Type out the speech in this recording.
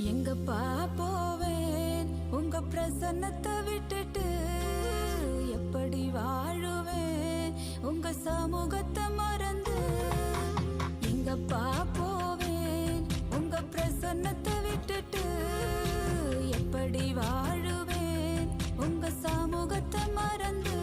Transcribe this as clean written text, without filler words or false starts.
எங்கப்பா போவேன் உங்க பிரசன்னத்தை விட்டுட்டு, எப்படி வாழுவேன் உங்க சமூகத்தை மறந்து. எங்கப்பா போவேன் உங்க பிரசன்னத்தை விட்டுட்டு, எப்படி வாழுவேன் உங்க சமூகத்தை மறந்து.